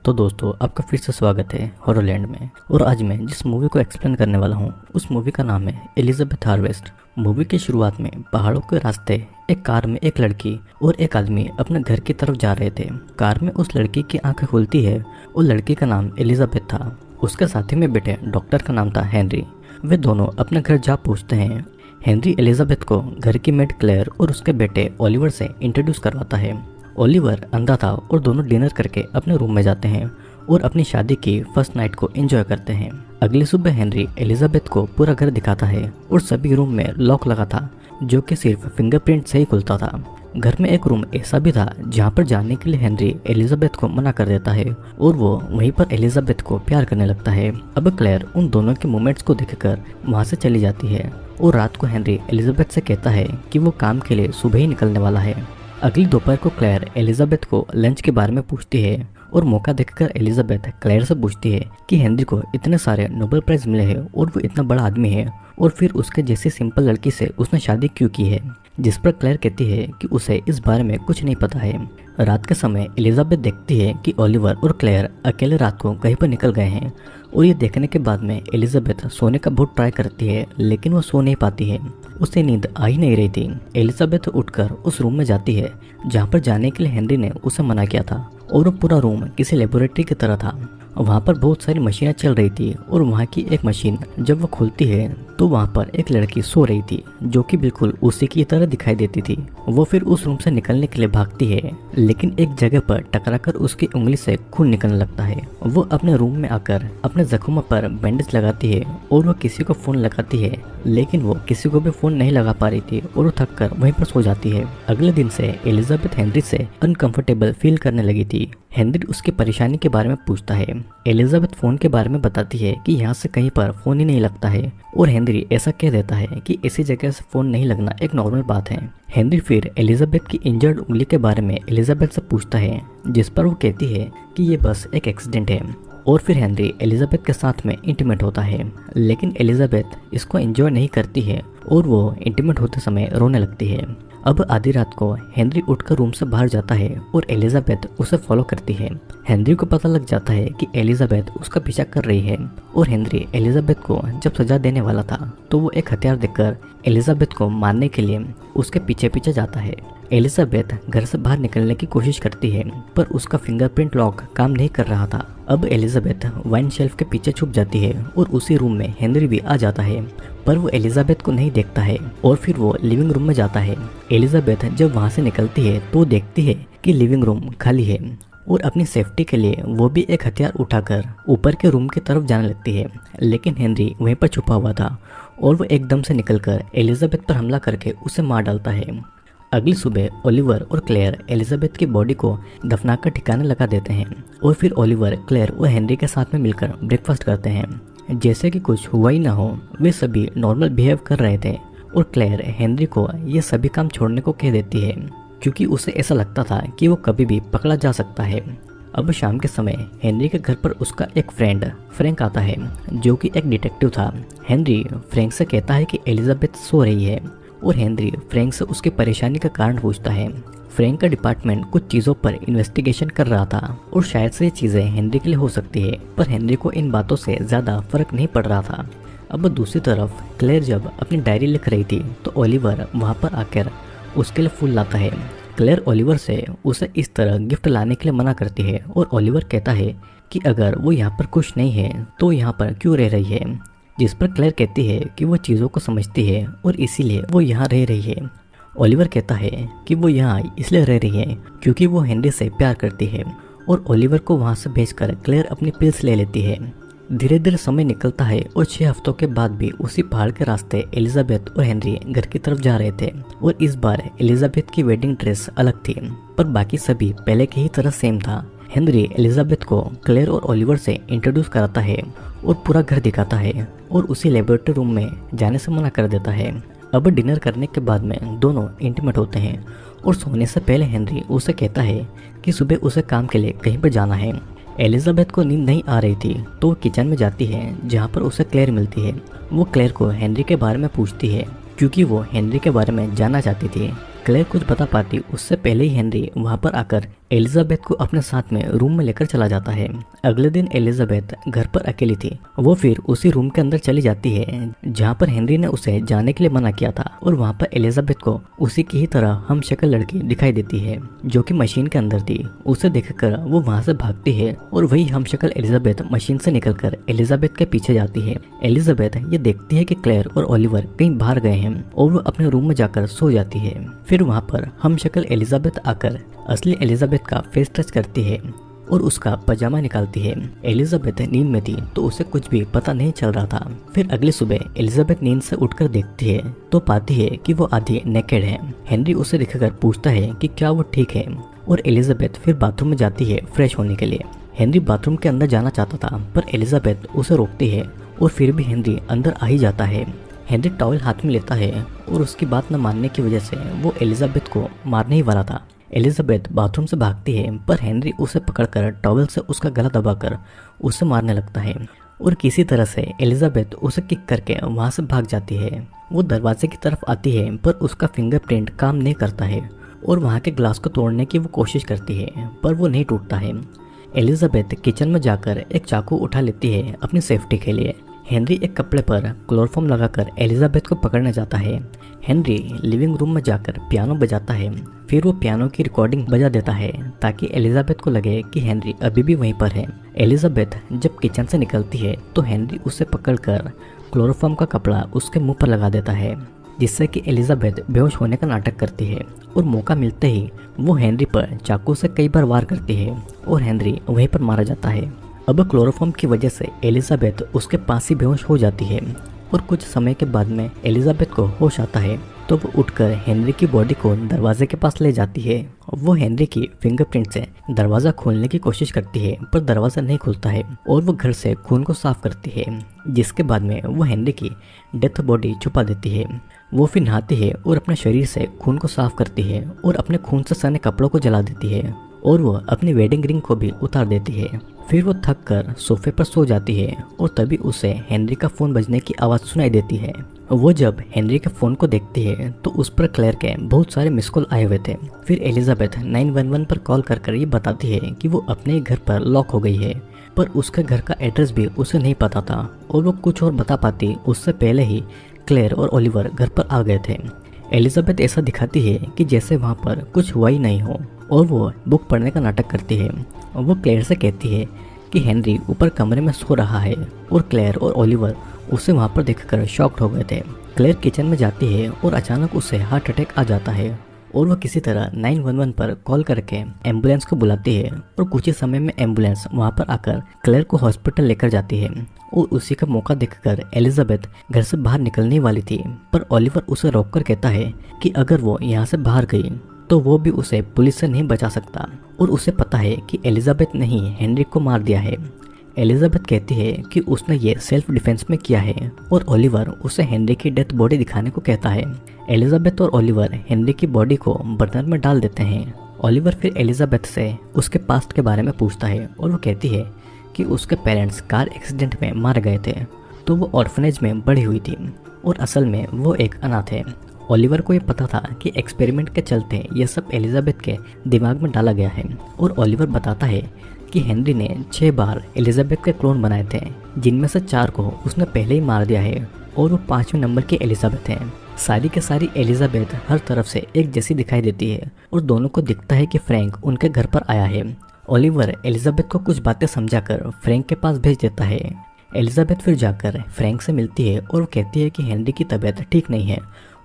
तो दोस्तों आपका फिर से स्वागत है हॉररलैंड में। और आज मैं जिस मूवी को एक्सप्लेन करने वाला हूँ उस मूवी का नाम है एलिजाबेथ हार्वेस्ट। मूवी की शुरुआत में पहाड़ों के रास्ते एक कार में एक लड़की और एक आदमी अपने घर की तरफ जा रहे थे। कार में उस लड़की की आंखें खुलती है और लड़की का नाम एलिजाबेथ था। उसके साथी में बैठे डॉक्टर का नाम था हेनरी। वे दोनों अपने घर जा पहुँचते हैं। हेनरी एलिजाबेथ को घर की मेड क्लेयर और उसके बेटे ओलिवर से इंट्रोड्यूस करवाता है। ओलिवर अंधा था और दोनों डिनर करके अपने रूम में जाते हैं और अपनी शादी की फर्स्ट नाइट को एंजॉय करते हैं। अगली सुबह हेनरी एलिजाबेथ को पूरा घर दिखाता है और सभी रूम में लॉक लगा था जो कि सिर्फ फिंगरप्रिंट से ही खुलता था। घर में एक रूम ऐसा भी था जहाँ पर जाने के लिए हेनरी एलिजाबेथ को मना कर देता है और वो वहीं पर एलिजाबेथ को प्यार करने लगता है। अब क्लेयर उन दोनों के मोमेंट्स को देखकर वहाँ से चली जाती है और रात को हेनरी एलिजाबेथ से कहता है कि वो काम के लिए सुबह ही निकलने वाला है। अगली दोपहर को क्लेयर एलिजाबेथ को लंच के बारे में पूछती है और मौका देखकर एलिजाबेथ क्लेयर से पूछती है कि हेनरी को इतने सारे नोबेल प्राइज मिले हैं और वो इतना बड़ा आदमी है और फिर उसके जैसी सिंपल लड़की से उसने शादी क्यों की है, जिस पर क्लेयर कहती है कि उसे इस बारे में कुछ नहीं पता है। रात के समय एलिजाबेथ देखती है कि ओलिवर और क्लेयर अकेले रात को कहीं पर निकल गए हैं और ये देखने के बाद में एलिजाबेथ सोने का बहुत ट्राई करती है लेकिन वो सो नहीं पाती है। उसे नींद आ ही नहीं रही थी। एलिजाबेथ उठकर उस रूम में जाती है जहाँ पर जाने के लिए हेनरी ने उसे मना किया था और वो पूरा रूम किसी लेबोरेटरी की तरह था। वहाँ पर बहुत सारी मशीनें चल रही थी और वहाँ की एक मशीन जब वो खुलती है तो वहाँ पर एक लड़की सो रही थी जो कि बिल्कुल उसी की तरह दिखाई देती थी। वो फिर उस रूम से निकलने के लिए भागती है लेकिन एक जगह पर टकराकर उसकी उंगली से खून निकलने लगता है। वो अपने रूम में आकर अपने जख्मों पर बैंडेज लगाती है और वो किसी को फोन लगाती है लेकिन वो किसी को भी फोन नहीं लगा पा रही थी और वो थक कर वहीं पर सो जाती है। अगले दिन से एलिजाबेथ हेनरी से अनकंफर्टेबल फील करने लगी थी। हेनरी उसकी परेशानी के बारे में पूछता है। एलिजाबेथ फोन के बारे में बताती है कि यहाँ से कहीं पर फोन ही नहीं लगता है और हेनरी ऐसा कह देता है कि ऐसी जगह से फोन नहीं लगना एक नॉर्मल बात है। हेनरी फिर एलिजाबेथ की इंजर्ड उंगली के बारे में एलिजाबेथ से पूछता है जिस पर वो कहती है कि ये बस एक एक्सीडेंट है और फिर हेनरी एलिजाबेथ के साथ में इंटीमेट होता है लेकिन एलिजाबेथ इसको एंजॉय नहीं करती है और वो इंटीमेट होते समय रोने लगती है। अब आधी रात को हेनरी उठकर रूम से बाहर जाता है और एलिजाबेथ उसे फॉलो करती है। हेनरी को पता लग जाता है कि एलिजाबेथ उसका पीछा कर रही है और हेनरी एलिजाबेथ को जब सजा देने वाला था तो वो एक हथियार देकर एलिजाबेथ को मारने के लिए उसके पीछे पीछे जाता है। एलिजाबेथ घर से बाहर निकलने की कोशिश करती है पर उसका फिंगरप्रिंट लॉक काम नहीं कर रहा था। अब एलिजाबेथ वाइन शेल्फ के पीछे छुप जाती है और उसी रूम में हेनरी भी आ जाता है पर वो एलिजाबेथ को नहीं देखता है और फिर वो लिविंग रूम में जाता है। एलिजाबेथ जब वहाँ से निकलती है तो देखती है कि लिविंग रूम खाली है और अपनी सेफ्टी के लिए वो भी एक हथियार उठाकर ऊपर के रूम की तरफ जाने लगती है लेकिन हेनरी वहीं पर छुपा हुआ था और वो एकदम से निकलकर एलिजाबेथ पर हमला करके उसे मार डालता है। अगली सुबह ओलिवर और क्लेयर एलिजाबेथ की बॉडी को दफनाकर ठिकाने लगा देते हैं और फिर ओलिवर क्लेयर और हेनरी के साथ में मिलकर ब्रेकफास्ट करते हैं। जैसे कि कुछ हुआ ही ना हो, वे सभी नॉर्मल बिहेव कर रहे थे और क्लेयर हेनरी को ये सभी काम छोड़ने को कह देती है क्योंकि उसे ऐसा लगता था कि वो कभी भी पकड़ा जा सकता है। अब शाम के समय हेनरी के घर पर उसका एक फ्रेंड फ्रैंक आता है जो कि एक डिटेक्टिव था। हेनरी फ्रैंक से कहता है कि एलिजाबेथ सो रही है और हेनरी फ्रैंक से उसकी परेशानी का कारण पूछता है। फ्रैंक का डिपार्टमेंट कुछ चीज़ों पर इन्वेस्टिगेशन कर रहा था और शायद से ये चीज़ें हेनरी के लिए हो सकती है पर हेनरी को इन बातों से ज़्यादा फर्क नहीं पड़ रहा था। अब दूसरी तरफ क्लेयर जब अपनी डायरी लिख रही थी तो ओलिवर वहाँ पर आकर उसके लिए फूल लाता है। क्लेयर ओलिवर से उसे इस तरह गिफ्ट लाने के लिए मना करती है और ओलिवर कहता है कि अगर वो यहाँ पर खुश नहीं है तो यहाँ पर क्यों रह रही है, जिस पर क्लेयर कहती है कि वो चीज़ों को समझती है और इसीलिए वो यहाँ रह रही है। ओलिवर कहता है कि वो यहाँ इसलिए रह रही है क्योंकि वो हेनरी से प्यार करती है और ओलिवर को वहाँ से भेजकर क्लेयर अपनी पिल्स ले लेती है। धीरे धीरे समय निकलता है और 6 हफ्तों के बाद भी उसी पहाड़ के रास्ते एलिजाबेथ और हेनरी घर की तरफ जा रहे थे और इस बार एलिजाबेथ की वेडिंग ड्रेस अलग थी पर बाकी सभी पहले की ही तरह सेम था। हेनरी एलिजाबेथ को क्लेयर और ओलिवर से इंट्रोड्यूस कराता है और पूरा घर दिखाता है और उसी लेबोरेटरी रूम में जाने से मना कर देता है। अब डिनर करने के बाद में दोनों इंटीमेट होते हैं और सोने से पहले हेनरी उसे कहता है कि सुबह उसे काम के लिए कहीं पर जाना है। एलिजाबेथ को नींद नहीं आ रही थी तो वो किचन में जाती है जहाँ पर उसे क्लेयर मिलती है। वो क्लेयर को हेनरी के बारे में पूछती है क्योंकि वो हेनरी के बारे में जानना चाहती थी। क्लेयर कुछ बता पाती उससे पहले ही हेनरी वहाँ पर आकर एलिजाबेथ को अपने साथ में रूम में लेकर चला जाता है। अगले दिन एलिजाबेथ घर पर अकेली थी। वो फिर उसी रूम के अंदर चली जाती है जहाँ पर हेनरी ने उसे जाने के लिए मना किया था, और वहाँ पर एलिजाबेथ को उसी की ही तरह हम शक्ल लड़की दिखाई देती है जो कि मशीन के अंदर थी। उसे देखकर वो वहाँ से भागती है और वही हम शक्ल एलिजाबेथ मशीन से निकलकर एलिजाबेथ के पीछे जाती है। एलिजाबेथ ये देखती है कि क्लेयर और ओलिवर कहीं बाहर गए हैं और वो अपने रूम में जाकर सो जाती है। फिर वहाँ पर हम शक्ल एलिजाबेथ आकर असली एलिजाबेथ का फेस टच करती है और उसका पजामा निकालती है। एलिजाबेथ नींद में थी तो उसे कुछ भी पता नहीं चल रहा था। फिर अगली सुबह एलिजाबेथ नींद से उठकर देखती है तो पाती है कि वो आधी नेकेड है। हेनरी उसे देखकर पूछता है कि क्या वो ठीक है, और एलिजाबेथ फिर बाथरूम में जाती है फ्रेश होने के लिए। हेनरी बाथरूम के अंदर जाना चाहता था पर एलिजाबेथ उसे रोकती है और फिर भी हेनरी अंदर आ ही जाता है। हेनरी टॉवल हाथ में लेता है और उसकी बात न मानने की वजह से वो एलिजाबेथ को मारने ही वाला था। एलिजाबेथ बाथरूम से भागती है पर हेनरी उसे पकड़कर टॉवल से उसका गला दबाकर उसे मारने लगता है, और किसी तरह से एलिजाबेथ उसे किक करके वहां से भाग जाती है। वो दरवाजे की तरफ आती है पर उसका फिंगरप्रिंट काम नहीं करता है और वहां के ग्लास को तोड़ने की वो कोशिश करती है पर वो नहीं टूटता है। एलिजाबेथ किचन में जाकर एक चाकू उठा लेती है अपनी सेफ्टी के लिए। हेनरी एक कपड़े पर क्लोरोफॉर्म लगाकर एलिजाबेथ को पकड़ने जाता है। हेनरी लिविंग रूम में जाकर पियानो बजाता है। फिर वो पियानो की रिकॉर्डिंग बजा देता है ताकि एलिजाबेथ को लगे कि हेनरी अभी भी वहीं पर है। एलिजाबेथ जब किचन से निकलती है तो हेनरी उसे पकड़कर क्लोरोफॉर्म का कपड़ा उसके मुंह पर लगा देता है, जिससे कि एलिजाबेथ बेहोश होने का नाटक करती है, और मौका मिलते ही वो हेनरी पर चाकू से कई बार वार करती है और हेनरी वहीं पर मारा जाता है। अब क्लोरोफॉर्म की वजह से एलिजाबेथ उसके पास ही बेहोश हो जाती है, और कुछ समय के बाद में एलिजाबेथ को होश आता है तो वो उठकर हेनरी की बॉडी को दरवाजे के पास ले जाती है। वो हेनरी की फिंगरप्रिंट से दरवाज़ा खोलने की कोशिश करती है पर दरवाज़ा नहीं खुलता है, और वो घर से खून को साफ करती है, जिसके बाद में वो हेनरी की डेथ बॉडी छुपा देती है। वो फिर नहाती है और अपने शरीर से खून को साफ करती है और अपने खून से सने कपड़ों को जला देती है, और वो अपनी वेडिंग रिंग को भी उतार देती है। फिर वो थक कर सोफे पर सो जाती है और तभी उसे हेनरी का फ़ोन बजने की आवाज़ सुनाई देती है। वो जब हेनरी के फ़ोन को देखती है तो उस पर क्लेयर के बहुत सारे मिस कॉल आए हुए थे। फिर एलिजाबेथ 911 पर कॉल कर ये बताती है कि वो अपने ही घर पर लॉक हो गई है, पर उसके घर का एड्रेस भी उसे नहीं पता था, और वो कुछ और बता पाती उससे पहले ही क्लेयर और ओलिवर घर पर आ गए थे। एलिजाबेथ ऐसा दिखाती है कि जैसे वहाँ पर कुछ हुआ ही नहीं हो, और वो बुक पढ़ने का नाटक करती है। वो क्लेयर से कहती है कि हेनरी ऊपर कमरे में सो रहा है, और क्लेयर और ओलिवर उसे वहाँ पर देखकर शॉक्ड हो गए थे। क्लेयर किचन में जाती है और अचानक उसे हार्ट अटैक आ जाता है, और वह किसी तरह 911 पर कॉल करके एम्बुलेंस को बुलाती है, और कुछ ही समय में एम्बुलेंस वहाँ पर आकर क्लेयर को हॉस्पिटल लेकर जाती है। और उसी का मौका देखकर एलिजाबेथ घर से बाहर निकलने वाली थी, पर ओलिवर उसे रोककर कहता है कि अगर वो यहाँ से बाहर गई तो वो भी उसे पुलिस से नहीं बचा सकता, और उसे पता है कि एलिजाबेथ ने ही हेनरी को मार दिया है। एलिजाबेथ कहती है कि उसने ये सेल्फ डिफेंस में किया है, और ओलिवर उसे हेनरी की डेथ बॉडी दिखाने को कहता है। एलिजाबेथ और ओलिवर हेनरी की बॉडी को बर्नर में डाल देते हैं। ओलिवर फिर एलिजाबेथ से उसके पास्ट के बारे में पूछता है, और वो कहती है कि उसके पेरेंट्स कार एक्सीडेंट में मार गए थे, तो वो ऑर्फनेज में बड़ी हुई थी, और असल में वो एक अनाथ है। ओलिवर को ये पता था कि एक्सपेरिमेंट के चलते ये सब एलिजाबेथ के दिमाग में डाला गया है, और ओलिवर बताता है कि हेनरी ने 6 बार एलिजाबेथ के क्लोन बनाए थे, जिनमें से 4 को उसने पहले ही मार दिया है, और वो 5वें नंबर की एलिजाबेथ है। सारी के सारी एलिजाबेथ हर तरफ से एक जैसी दिखाई देती है, और दोनों को दिखता है कि फ्रैंक उनके घर पर आया है। ओलिवर एलिजाबेथ को कुछ बातें समझाकर फ्रैंक के पास भेज देता है। एलिजाबेथ फिर जाकर फ्रैंक से मिलती है और वो कहती है कि हेनरी की तबीयत ठीक नहीं है,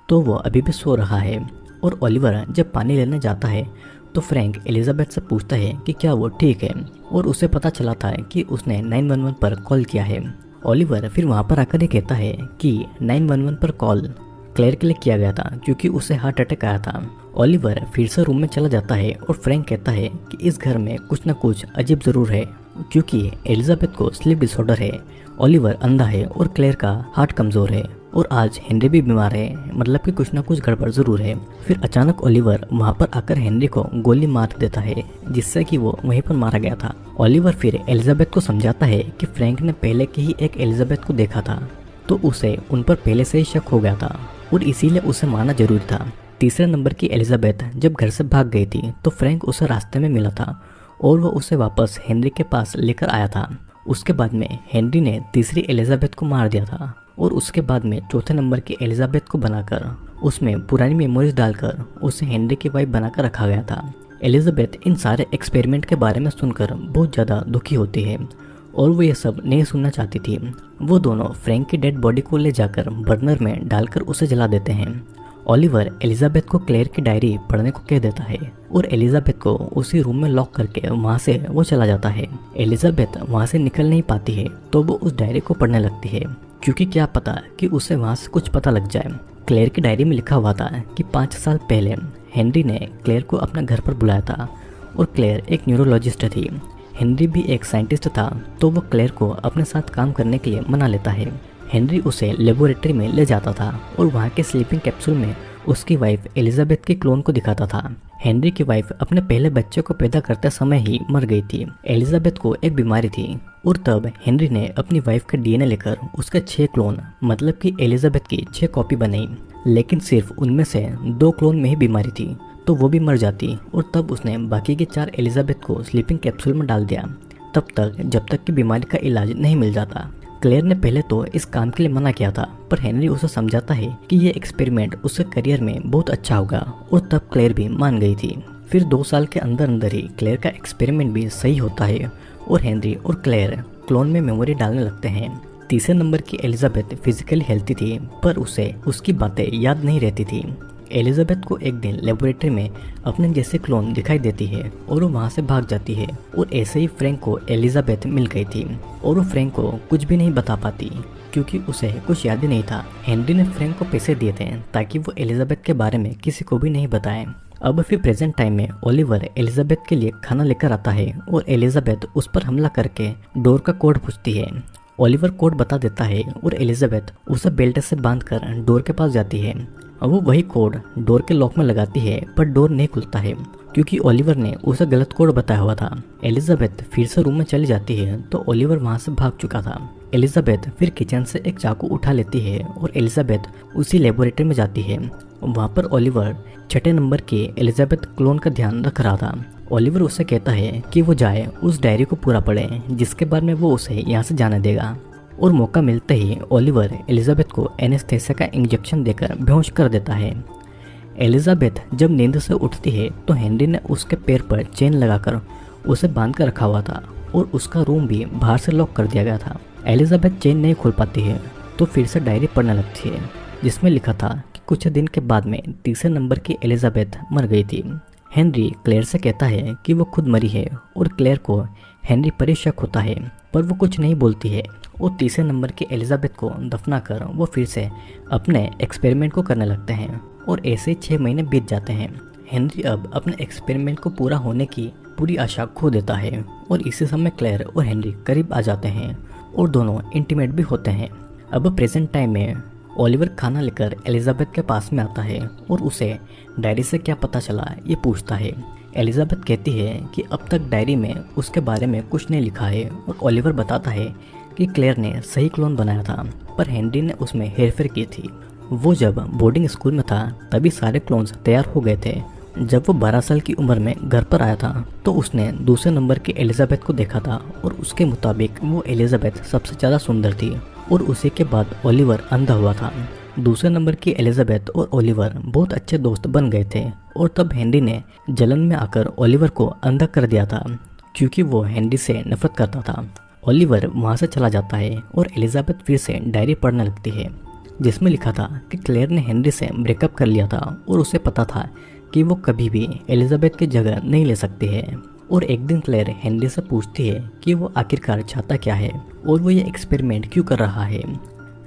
तो वो अभी भी सो रहा है। और ओलिवर जब पानी लेने जाता है तो फ्रैंक एलिजाबेथ से पूछता है कि क्या वो ठीक है, और उसे पता चला था कि उसने 911 पर कॉल किया है। ओलिवर फिर वहाँ पर आकर ये कहता है कि 911 पर कॉल क्लेयर के लिए किया गया था क्योंकि उसे हार्ट अटैक आया था। ओलिवर फिर से रूम में चला जाता है और फ्रैंक कहता है कि इस घर में कुछ न कुछ अजीब ज़रूर है, क्योंकि एलिजाबेथ को स्लीप डिसऑर्डर है, ओलिवर अंधा है और क्लेयर का हार्ट कमज़ोर है, और आज हेनरी भी बीमार है, मतलब कि कुछ ना कुछ गड़बड़ ज़रूर है। फिर अचानक ओलिवर वहाँ पर आकर हेनरी को गोली मार देता है, जिससे कि वो वहीं पर मारा गया था। ओलिवर फिर एलिजाबेथ को समझाता है कि फ्रैंक ने पहले की ही एक एलिजाबेथ को देखा था, तो उसे उन पर पहले से ही शक हो गया था और इसीलिए उसे मारना जरूरी था। तीसरे नंबर की एलिजाबेथ जब घर से भाग गई थी तो फ्रैंक उसे रास्ते में मिला था और वो उसे वापस हेनरी के पास लेकर आया था। उसके बाद में हेनरी ने तीसरी एलिजाबेथ को मार दिया था और उसके बाद में चौथे नंबर की एलिजाबेथ को बनाकर उसमें पुरानी मेमोरीज डालकर उसे हेनरी की वाइफ बनाकर रखा गया था। एलिजाबेथ इन सारे एक्सपेरिमेंट के बारे में सुनकर बहुत ज़्यादा दुखी होती है और वो ये सब नहीं सुनना चाहती थी। वो दोनों फ्रैंक की डेड बॉडी को ले जाकर बर्नर में डालकर उसे जला देते हैं। ओलिवर एलिजाबेथ को क्लेयर की डायरी पढ़ने को कह देता है और एलिजाबेथ को उसी रूम में लॉक करके वहाँ से वो चला जाता है। एलिजाबेथ वहाँ से निकल नहीं पाती है तो वो उस डायरी को पढ़ने लगती है, क्योंकि क्या पता कि उसे वहाँ से कुछ पता लग जाए। क्लेयर की डायरी में लिखा हुआ था कि 5 साल पहले हेनरी ने क्लेयर को अपने घर पर बुलाया था और क्लेयर एक न्यूरोलॉजिस्ट थी। हेनरी भी एक साइंटिस्ट था, तो वो क्लेयर को अपने साथ काम करने के लिए मना लेता है। हेनरी उसे लेबोरेटरी में ले जाता था और वहाँ के स्लीपिंग कैप्सूल में उसकी वाइफ एलिजाबेथ के क्लोन को दिखाता था। हेनरी की वाइफ अपने पहले बच्चे को पैदा करते समय ही मर गई थी। एलिजाबेथ को एक बीमारी थी और तब हेनरी ने अपनी वाइफ का डीएनए लेकर उसके 6 क्लोन मतलब कि एलिजाबेथ की 6 कॉपी बनाई, लेकिन सिर्फ उनमें से 2 क्लोन में ही बीमारी थी तो वो भी मर जाती और तब उसने बाकी की 4 एलिजाबेथ को स्लीपिंग कैप्सूल में डाल दिया, तब तक जब तक कि बीमारी का इलाज नहीं मिल जाता। क्लेयर ने पहले तो इस काम के लिए मना किया था, पर हेनरी उसे समझाता है कि ये एक्सपेरिमेंट उसके करियर में बहुत अच्छा होगा और तब क्लेयर भी मान गई थी। फिर 2 साल के अंदर अंदर ही क्लेयर का एक्सपेरिमेंट भी सही होता है और हेनरी और क्लेयर क्लोन में मेमोरी डालने लगते हैं। तीसरे नंबर की एलिजाबेथ फिजिकली हेल्थी थी, पर उसे उसकी बातें याद नहीं रहती थी। एलिजाबेथ को एक दिन लेबोरेटरी में अपने जैसे क्लोन दिखाई देती है और वो वहाँ से भाग जाती है और ऐसे ही फ्रैंक को एलिजाबेथ मिल गई थी और वो फ्रैंक को कुछ भी नहीं बता पाती क्योंकि उसे कुछ याद ही नहीं था। हेनरी ने फ्रैंक को पैसे दिए थे ताकि वो एलिजाबेथ के बारे में किसी को भी नहीं बताए। अब फिर प्रेजेंट टाइम में ओलिवर एलिजाबेथ के लिए खाना लेकर आता है और एलिजाबेथ उस पर हमला करके डोर का कोड पूछती है। ओलिवर कोड बता देता है और एलिजाबेथ उसे बेल्ट से बांधकर डोर के पास जाती है। अब वो वही कोड डोर के लॉक में लगाती है, पर डोर नहीं खुलता है क्योंकि ओलिवर ने उसे गलत कोड बताया हुआ था। एलिजाबेथ फिर से रूम में चली जाती है तो ओलिवर वहां से भाग चुका था। एलिजाबेथ फिर किचन से एक चाकू उठा लेती है और एलिजाबेथ उसी लेबोरेटरी में जाती है। वहाँ पर ओलिवर 6 नंबर की एलिजाबेथ क्लोन का ध्यान रख रहा था। ओलिवर उसे कहता है कि वो जाए उस डायरी को पूरा पढ़े, जिसके बाद में वो उसे यहाँ से जाने देगा। और मौका मिलते ही ओलिवर एलिजाबेथ को एनेस्थेसिया का इंजेक्शन देकर बेहोश कर देता है। एलिजाबेथ जब नींद से उठती है तो हेनरी ने उसके पैर पर चेन लगाकर उसे बांध कर रखा हुआ था और उसका रूम भी बाहर से लॉक कर दिया गया था। एलिजाबेथ चेन नहीं खोल पाती है तो फिर से डायरी पढ़ने लगती है, जिसमें लिखा था कि कुछ दिन के बाद में तीसरे नंबर की एलिजाबेथ मर गई थी। हेनरी क्लेयर से कहता है कि वो खुद मरी है और क्लेयर को हेनरी पर ही शक होता है, पर वो कुछ नहीं बोलती है और तीसरे नंबर की एलिजाबेथ को दफना कर वो फिर से अपने एक्सपेरिमेंट को करने लगते हैं और ऐसे ही 6 महीने बीत जाते हैं। हेनरी अब अपने एक्सपेरिमेंट को पूरा होने की पूरी आशा खो देता है और इसी समय क्लेयर और हेनरी करीब आ जाते हैं और दोनों इंटीमेट भी होते हैं। अब प्रेजेंट टाइम में ओलिवर खाना लेकर एलिजाबेथ के पास में आता है और उसे डायरी से क्या पता चला ये पूछता है। एलिजाबेथ कहती है कि अब तक डायरी में उसके बारे में कुछ नहीं लिखा है और ओलिवर बताता है कि क्लेयर ने सही क्लोन बनाया था, पर हेनरी ने उसमें हेरफेर की थी। वो जब बोर्डिंग स्कूल में था तभी सारे क्लोन्स तैयार हो गए थे। जब वो 12 साल की उम्र में घर पर आया था तो उसने दूसरे नंबर की एलिजाबेथ को देखा था और उसके मुताबिक वो एलिजाबेथ सबसे ज़्यादा सुंदर थी और उसी के बाद ओलिवर अंधा हुआ था। दूसरे नंबर की एलिजाबेथ और ओलिवर बहुत अच्छे दोस्त बन गए थे और तब हेनरी ने जलन में आकर ओलिवर को अंधा कर दिया था क्योंकि वो हेनरी से नफरत करता था। ओलिवर वहाँ से चला जाता है और एलिजाबेथ फिर से डायरी पढ़ने लगती है, जिसमें लिखा था कि क्लेयर ने हेनरी से ब्रेकअप कर लिया था और उसे पता था कि वो कभी भी एलिजाबेथ की जगह नहीं ले सकती है। और एक दिन क्लेयर हेनरी से पूछती है कि वो आखिरकार चाहता क्या है और वो ये एक्सपेरिमेंट क्यों कर रहा है,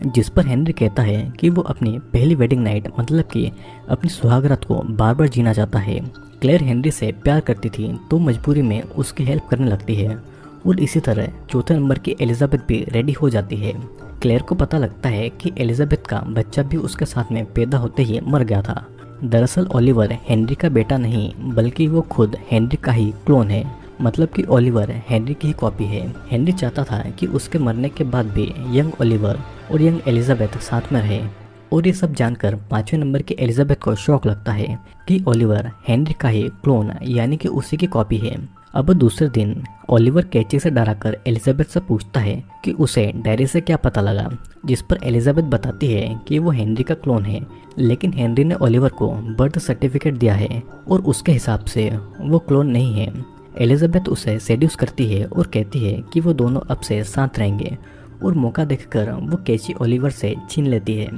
जिस पर हेनरी कहता है कि वो अपनी पहली वेडिंग नाइट मतलब कि अपनी सुहागरात को बार बार जीना चाहता है। क्लेयर हेनरी से प्यार करती थी तो मजबूरी में उसकी हेल्प करने लगती है और इसी तरह चौथे नंबर की एलिजाबेथ भी रेडी हो जाती है। क्लेयर को पता लगता है कि एलिजाबेथ का बच्चा भी उसके साथ में पैदा होते ही मर गया था। दरअसल ओलिवर हेनरी का बेटा नहीं बल्कि वो खुद हेनरी का ही क्लोन है, मतलब कि ओलिवर हेनरी की ही कॉपी है। हेनरी चाहता था कि उसके मरने के बाद भी यंग ओलिवर और यंग एलिजाबेथ साथ में रहे, और ये सब जानकर 5वें नंबर की एलिजाबेथ को शौक लगता है कि ओलिवर हेनरी का ही क्लोन यानी कि उसी की कॉपी है। अब दूसरे दिन ओलिवर कैची से डराकर एलिजाबेथ से पूछता है कि उसे डायरी से क्या पता लगा, जिस पर एलिजाबेथ बताती है कि वो हेनरी का क्लोन है, लेकिन हेनरी ने ओलिवर को बर्थ सर्टिफिकेट दिया है और उसके हिसाब से वो क्लोन नहीं है। एलिजाबेथ उसे सेड्यूस करती है और कहती है कि वो दोनों अब से साथ रहेंगे और मौका देखकर वो कैची ओलिवर से छीन लेती है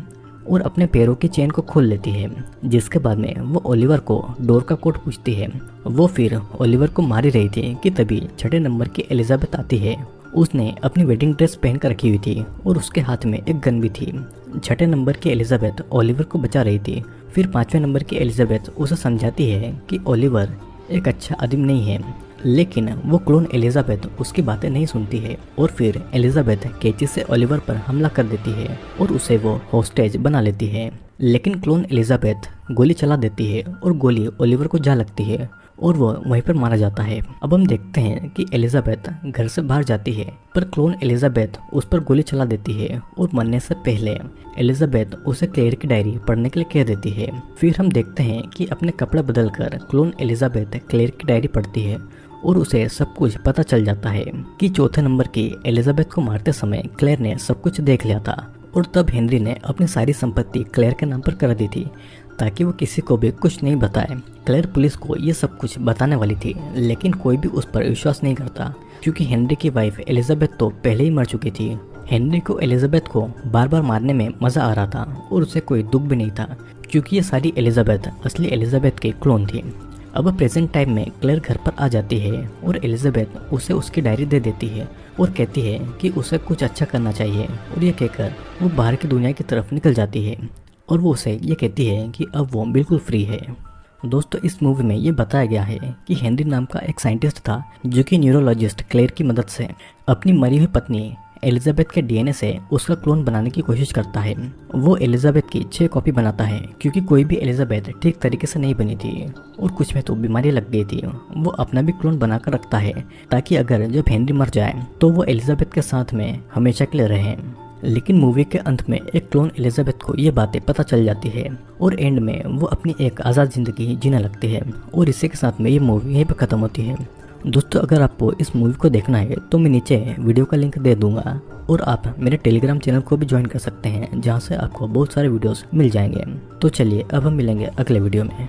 और अपने पैरों की चेन को खोल लेती है, जिसके बाद में वो ओलिवर को डोर का कोड पूछती है। वो फिर ओलिवर को मार ही रही थी कि तभी 6 नंबर की एलिजाबेथ आती है। उसने अपनी वेडिंग ड्रेस पहन कर रखी हुई थी और उसके हाथ में एक गन भी थी। 6 नंबर की एलिजाबेथ ओलिवर को बचा रही थी। फिर 5वें नंबर की एलिजाबेथ उसे समझाती है कि ओलिवर एक अच्छा आदमी नहीं है, लेकिन वो क्लोन एलिजाबेथ उसकी बातें नहीं सुनती है और फिर एलिजाबेथ कैची से ओलिवर पर हमला कर देती है और उसे वो होस्टेज बना लेती है। लेकिन क्लोन एलिजाबेथ गोली चला देती है और गोली ओलिवर को जा लगती है और वो वहीं पर मारा जाता है। अब हम देखते हैं कि एलिजाबेथ घर से बाहर जाती है, पर क्लोन एलिजाबेथ उस पर गोली चला देती है और मरने से पहले एलिजाबेथ उसे क्लेयर की डायरी पढ़ने के लिए कह देती है। फिर हम देखते हैं कि अपने कपड़े बदलकर क्लोन एलिजाबेथ क्लेयर की डायरी पढ़ती है और उसे सब कुछ पता चल जाता है कि 4 नंबर की एलिजाबेथ को मारते समय क्लेयर ने सब कुछ देख लिया था और तब हेनरी ने अपनी सारी संपत्ति क्लेयर के नाम पर कर दी थी ताकि वो किसी को भी कुछ नहीं बताए। क्लेयर पुलिस को ये सब कुछ बताने वाली थी, लेकिन कोई भी उस पर विश्वास नहीं करता क्योंकि हेनरी की वाइफ एलिजाबेथ तो पहले ही मर चुकी थी। हेनरी को एलिजाबेथ को बार बार मारने में मजा आ रहा था और उसे कोई दुख भी नहीं था क्योंकि ये सारी एलिजाबेथ असली एलिजाबेथ की क्लोन थी। अब प्रेजेंट टाइम में क्लेयर घर पर आ जाती है और एलिजाबेथ उसे उसकी डायरी दे देती है और कहती है कि उसे कुछ अच्छा करना चाहिए और ये कहकर वो बाहर की दुनिया की तरफ निकल जाती है और वो उसे ये कहती है कि अब वो बिल्कुल फ्री है। दोस्तों, इस मूवी में ये बताया गया है कि हेनरी नाम का एक साइंटिस्ट था जो कि न्यूरोलॉजिस्ट क्लेयर की मदद से अपनी मरी हुई पत्नी एलिजाबेथ के डीएनए से उसका क्लोन बनाने की कोशिश करता है। वो एलिजाबेथ की 6 कॉपी बनाता है क्योंकि कोई भी एलिजाबेथ ठीक तरीके से नहीं बनी थी और कुछ में तो बीमारी लग गई थी। वो अपना भी क्लोन बनाकर रखता है ताकि अगर जब हेनरी मर जाए तो वो एलिजाबेथ के साथ में हमेशा के लिए रहे। लेकिन मूवी के अंत में एक क्लोन एलिजाबेथ को ये बातें पता चल जाती है और एंड में वो अपनी एक आज़ाद ज़िंदगी जीने लगती है और इसी के साथ में ये मूवी यहीं पर ख़त्म होती है। दोस्तों, अगर आपको इस मूवी को देखना है तो मैं नीचे वीडियो का लिंक दे दूंगा और आप मेरे टेलीग्राम चैनल को भी ज्वाइन कर सकते हैं जहां से आपको बहुत सारे वीडियोस मिल जाएंगे। तो चलिए अब हम मिलेंगे अगले वीडियो में।